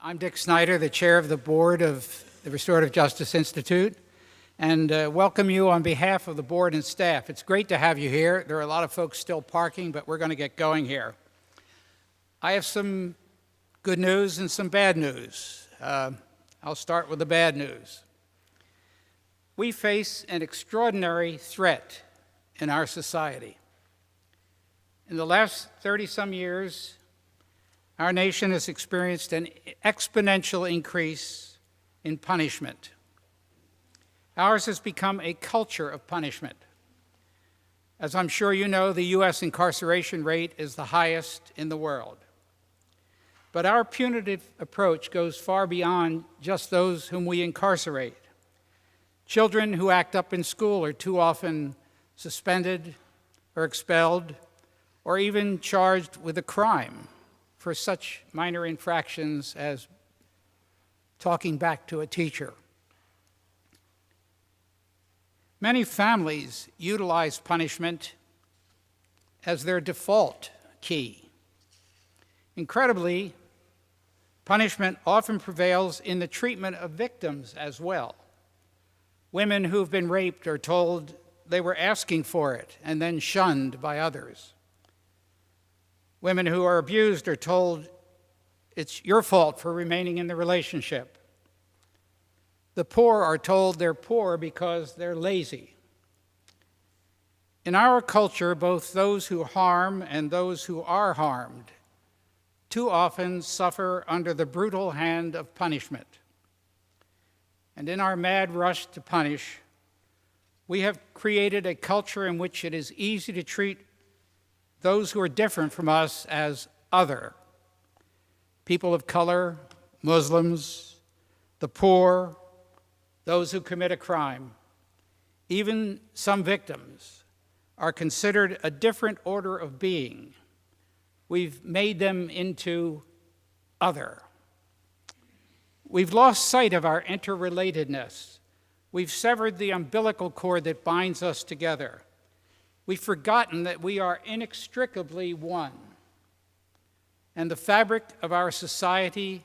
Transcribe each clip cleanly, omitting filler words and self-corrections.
I'm Dick Snyder, the chair of the board of the Restorative Justice Institute, and welcome you on behalf of the board and staff. It's great to have you here. There are a lot of folks still parking, but we're going to get going here. I have some good news and some bad news. I'll start with the bad news. We face an extraordinary threat in our society. In the last 30-some years, our nation has experienced an exponential increase in punishment. Ours has become a culture of punishment. As I'm sure you know, the U.S. incarceration rate is the highest in the world. But our punitive approach goes far beyond just those whom we incarcerate. Children who act up in school are too often suspended or expelled or even charged with a crime for such minor infractions as talking back to a teacher. Many families utilize punishment as their default key. Incredibly, punishment often prevails in the treatment of victims as well. Women who've been raped are told they were asking for it and then shunned by others. Women who are abused are told it's your fault for remaining in the relationship. The poor are told they're poor because they're lazy. In our culture, both those who harm and those who are harmed too often suffer under the brutal hand of punishment. And in our mad rush to punish, we have created a culture in which it is easy to treat those who are different from us as other. People of color, Muslims, the poor, those who commit a crime, even some victims are considered a different order of being. We've made them into other. We've lost sight of our interrelatedness. We've severed the umbilical cord that binds us together. We've forgotten that we are inextricably one. And the fabric of our society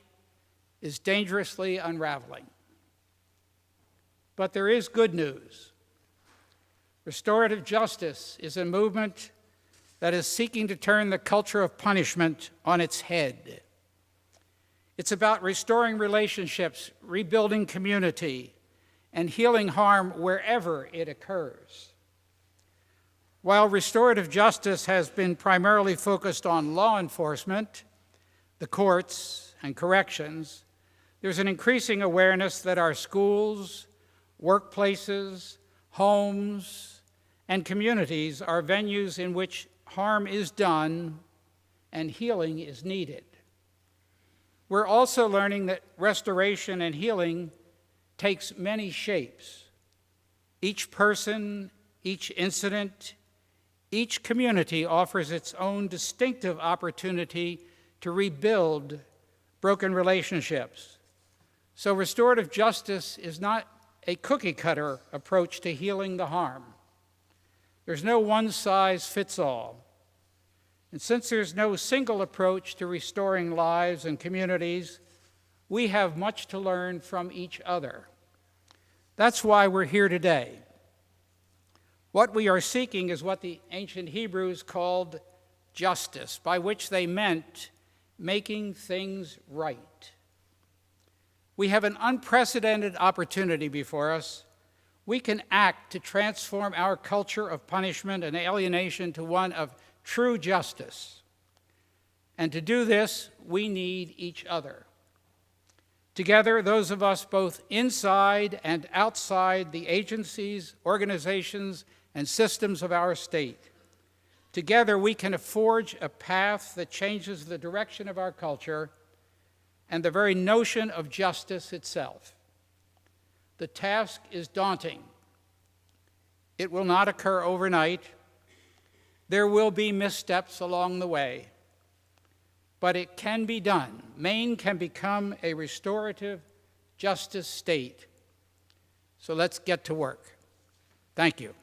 is dangerously unraveling. But there is good news. Restorative justice is a movement that is seeking to turn the culture of punishment on its head. It's about restoring relationships, rebuilding community, and healing harm wherever it occurs. While restorative justice has been primarily focused on law enforcement, the courts, and corrections, there's an increasing awareness that our schools, workplaces, homes, and communities are venues in which harm is done and healing is needed. We're also learning that restoration and healing takes many shapes. Each person, each incident, each community offers its own distinctive opportunity to rebuild broken relationships. So restorative justice is not a cookie-cutter approach to healing the harm. There's no one-size-fits-all. And since there's no single approach to restoring lives and communities, we have much to learn from each other. That's why we're here today. What we are seeking is what the ancient Hebrews called justice, by which they meant making things right. We have an unprecedented opportunity before us. We can act to transform our culture of punishment and alienation to one of true justice. And to do this, we need each other. Together, those of us both inside and outside the agencies, organizations, and systems of our state. Together, we can forge a path that changes the direction of our culture and the very notion of justice itself. The task is daunting. It will not occur overnight. There will be missteps along the way. But it can be done. Maine can become a restorative justice state. So let's get to work. Thank you.